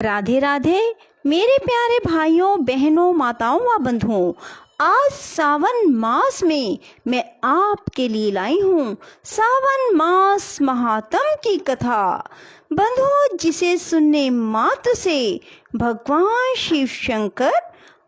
राधे राधे मेरे प्यारे भाइयों बहनों माताओं व बंधुओं। आज सावन मास में मैं आपके लिए लाई हूँ सावन मास महात्म की कथा। बंधुओं, जिसे सुनने मात्र से भगवान शिव शंकर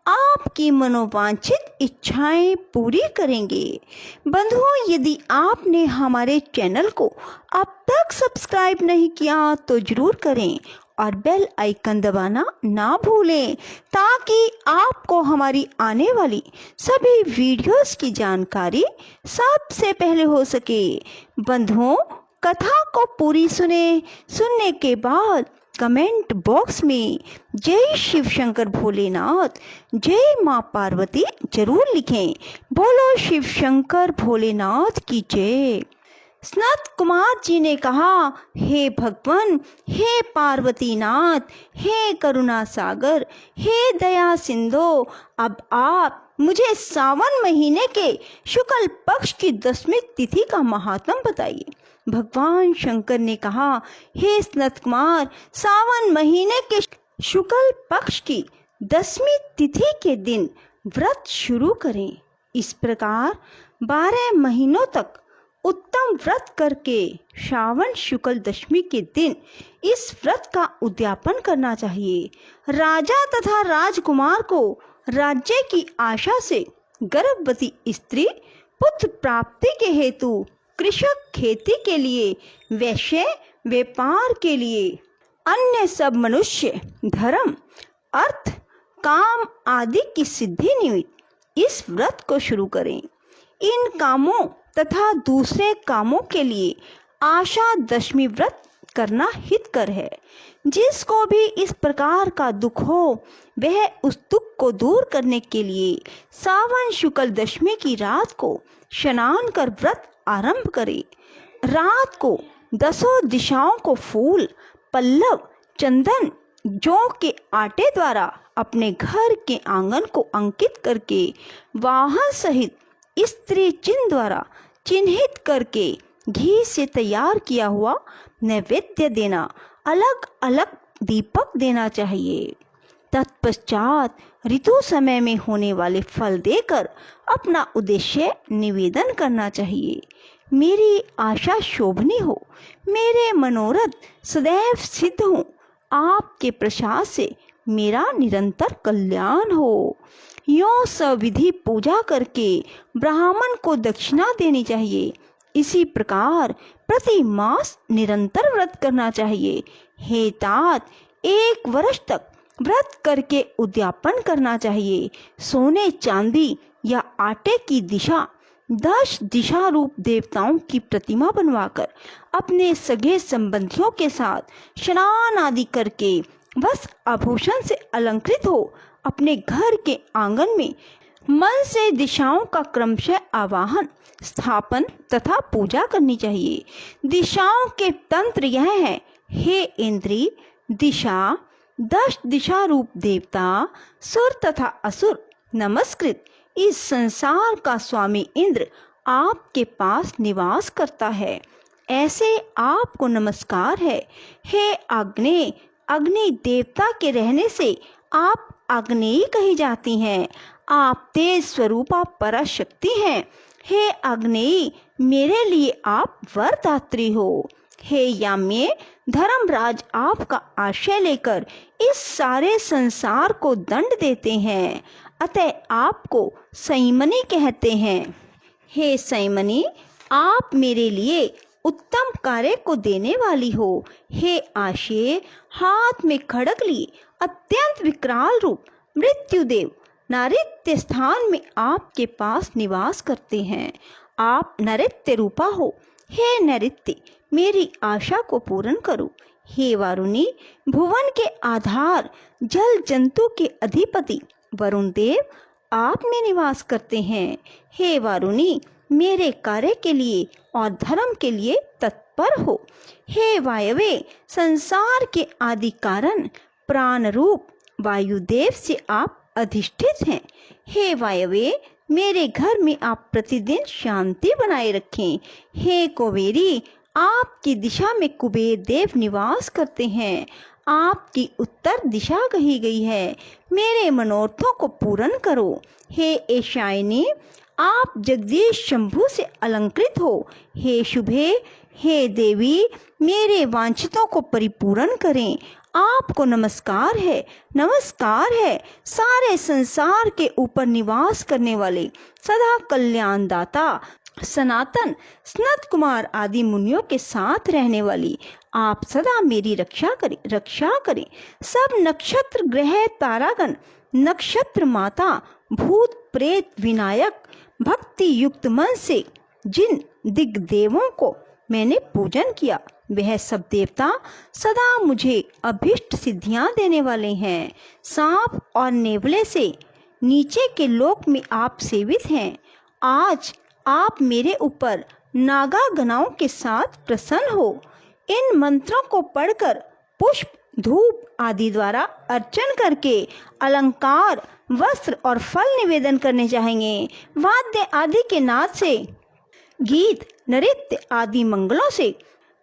आपकी मनोवांछित इच्छाएं पूरी करेंगे। बंधुओं, यदि आपने हमारे चैनल को अब तक सब्सक्राइब नहीं किया तो जरूर करें और बेल आइकन दबाना ना भूलें, ताकि आपको हमारी आने वाली सभी वीडियोस की जानकारी सबसे पहले हो सके। बंधुओं, कथा को पूरी सुनने के बाद कमेंट बॉक्स में जय शिव शंकर भोलेनाथ, जय माँ पार्वती जरूर लिखें। बोलो शिव शंकर भोलेनाथ की जय। सनत कुमार जी ने कहा, हे भगवान, हे पार्वती नाथ, हे करुणा सागर, हे दया सिंधु, अब आप मुझे सावन महीने के शुक्ल पक्ष की 10वीं तिथि का महात्म बताइए। भगवान शंकर ने कहा, हे सनत कुमार, सावन महीने के शुक्ल पक्ष की 10वीं तिथि के दिन व्रत शुरू करें। इस प्रकार 12 महीनों तक उत्तम व्रत करके श्रावण शुक्ल दशमी के दिन इस व्रत का उद्यापन करना चाहिए। राजा तथा राजकुमार को राज्य की आशा से गर्भवती स्त्री पुत्र प्राप्ति के हेतु, कृषक खेती के लिए, वैश्य व्यापार के लिए, अन्य सब मनुष्य धर्म अर्थ काम आदि की सिद्धि निमित्त इस व्रत को शुरू करें। इन कामों तथा दूसरे कामों के लिए आशा दशमी व्रत करना हितकर है। जिसको भी इस प्रकार का दुख हो वह उस दुख को दूर करने के लिए सावन शुक्ल दशमी की रात को स्नान कर व्रत आरंभ करे। रात को 10 दिशाओं को फूल, पल्लव, चंदन, जौ के आटे द्वारा अपने घर के आंगन को अंकित करके वाहन सहित स्त्री चिन्ह द्वारा चिन्हित करके घी से तैयार किया हुआ नैवेद्य देना, अलग अलग दीपक देना चाहिए। तत्पश्चात ऋतु समय में होने वाले फल देकर अपना उद्देश्य निवेदन करना चाहिए। मेरी आशा शोभनी हो, मेरे मनोरथ सदैव सिद्ध हो, आपके प्रसाद से मेरा निरंतर कल्याण हो। यों सविधि पूजा करके ब्राह्मण को दक्षिणा देनी चाहिए। इसी प्रकार प्रति मास निरंतर व्रत करना चाहिए। हे तात, 1 वर्ष तक व्रत करके उद्यापन करना चाहिए। सोने चांदी या आटे की दिशा 10 दिशा रूप देवताओं की प्रतिमा बनवाकर अपने सगे संबंधियों के साथ स्नान आदि करके वस्त्र आभूषण से अलंकृत हो अपने घर के आंगन में मन से दिशाओं का क्रमशः आवाहन, स्थापन तथा पूजा करनी चाहिए। दिशाओं के तंत्र यह है, हे इंद्री, दिशा 10 दिशा रूप देवता, सुर तथा असुर नमस्कृत। इस संसार का स्वामी इंद्र आपके पास निवास करता है, ऐसे आपको नमस्कार है। हे आग्नेय, अग्नि देवता के रहने से आप आग्नेयी कही जाती हैं। आप तेज स्वरूपा पराशक्ति हैं। हे आग्नेयी, मेरे लिए आप वरदात्री हो। हे याम्य, धर्मराज आपका आश्रय लेकर इस सारे संसार को दंड देते हैं, अतः आपको संयमनी कहते हैं। हे संयमनी, आप मेरे लिए उत्तम कार्य को देने वाली हो। हे आशे, हाथ में खड्ग लिए अत्यंत विकराल रूप मृत्युदेव नैऋत्य स्थान में आपके पास निवास करते हैं। आप नैऋत्य रूपा हो। हे नैऋत्य, मेरी आशा को पूर्ण करो। हे वारुणी, भुवन के आधार, जल जंतु के अधिपति वरुण देव आप में निवास करते हैं। हे वारुणी, मेरे कार्य के लिए और धर्म के लिए तत्पर हो। हे वायवे, संसार के आदि कारण प्राण रूप वायुदेव से आप अधिष्ठित हैं। हे वायवे, मेरे घर में आप प्रतिदिन शांति बनाए रखें। हे कुबेरी, आपकी दिशा में कुबेर देव निवास करते हैं। आपकी उत्तर दिशा कही गई है। मेरे मनोरथों को पूर्ण करो। हे ऐशायनी, आप जगदीश शंभु से अलंकृत हो। हे शुभे, हे देवी, मेरे वांछितों को परिपूर्ण करें। आपको नमस्कार है, नमस्कार है। सारे संसार के ऊपर निवास करने वाले, सदा कल्याण दाता, सनातन, सनत कुमार आदि मुनियों के साथ रहने वाली, आप सदा मेरी रक्षा करें, रक्षा करें। सब नक्षत्र ग्रह तारागण, नक्षत्र माता, भूत प्रेत विनायक, भक्ति युक्त मन से जिन दिग्देवों को मैंने पूजन किया, वह सब देवता सदा मुझे अभिष्ट सिद्धियां देने वाले हैं। सांप और नेवले से नीचे के लोक में आप सेवित हैं। आज आप मेरे ऊपर नागा गणाओं के साथ प्रसन्न हो। इन मंत्रों को पढ़कर पुष्प, धूप आदि द्वारा अर्चन करके अलंकार, वस्त्र और फल निवेदन करने चाहेंगे। वाद्य आदि के नाद से, गीत, नृत्य आदि मंगलों से,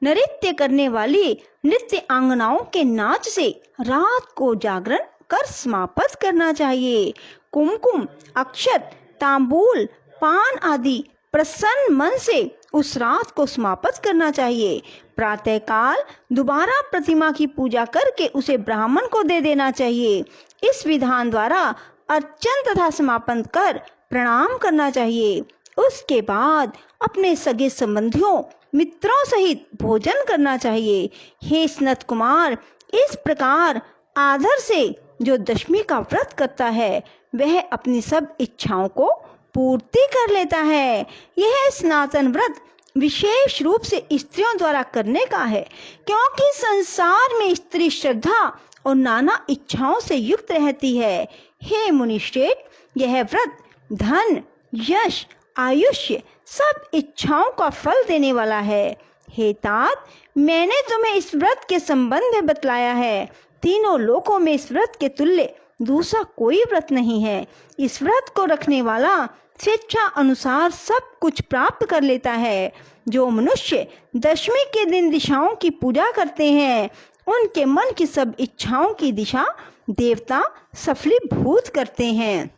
नृत्य करने वाली नृत्य आंगनाओं के नाच से रात को जागरण कर समाप्त करना चाहिए। कुमकुम, अक्षत, तांबूल, पान आदि प्रसन्न मन से उस रात को समाप्त करना चाहिए। प्रातःकाल दोबारा प्रतिमा की पूजा करके उसे ब्राह्मण को दे देना चाहिए। इस विधान द्वारा अर्चन तथा समापन कर प्रणाम करना चाहिए। उसके बाद अपने सगे संबंधियों, मित्रों सहित भोजन करना चाहिए। हे सनत कुमार, इस प्रकार आदर से जो दशमी का व्रत करता है, वह अपनी सब इच्छाओं को पूर्ति कर लेता है। यह सनातन व्रत विशेष रूप से स्त्रियों द्वारा करने का है, क्योंकि संसार में स्त्री श्रद्धा और नाना इच्छाओं से युक्त रहती है। हे मुनिश्रेष्ठ, यह व्रत धन, यश, आयुष्य सब इच्छाओं का फल देने वाला है। हे तात, मैंने तुम्हें इस व्रत के संबंध में बतलाया है। तीनों लोकों में इस व्रत के तुल्य दूसरा कोई व्रत नहीं है। इस व्रत को रखने वाला स्वेच्छा अनुसार सब कुछ प्राप्त कर लेता है। जो मनुष्य दशमी के दिन दिशाओं की पूजा करते हैं, उनके मन की सब इच्छाओं की दिशा देवता सफलीभूत करते हैं।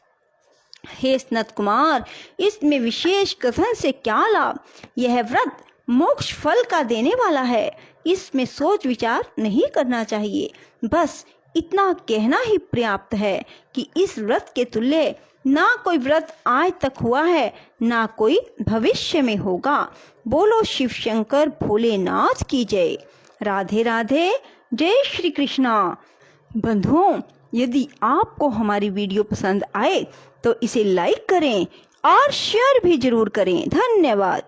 हे सनत कुमार, इसमें विशेष कथन से क्या लाभ? यह व्रत मोक्ष फल का देने वाला है। इसमें सोच विचार नहीं करना चाहिए। बस इतना कहना ही पर्याप्त है कि इस व्रत के तुल्य ना कोई व्रत आज तक हुआ है, ना कोई भविष्य में होगा। बोलो शिव शंकर भोलेनाथ की जय। राधे राधे, जय श्री कृष्णा। बंधुओं, यदि आपको हमारी वीडियो पसंद आए तो इसे लाइक करें और शेयर भी जरूर करें। धन्यवाद।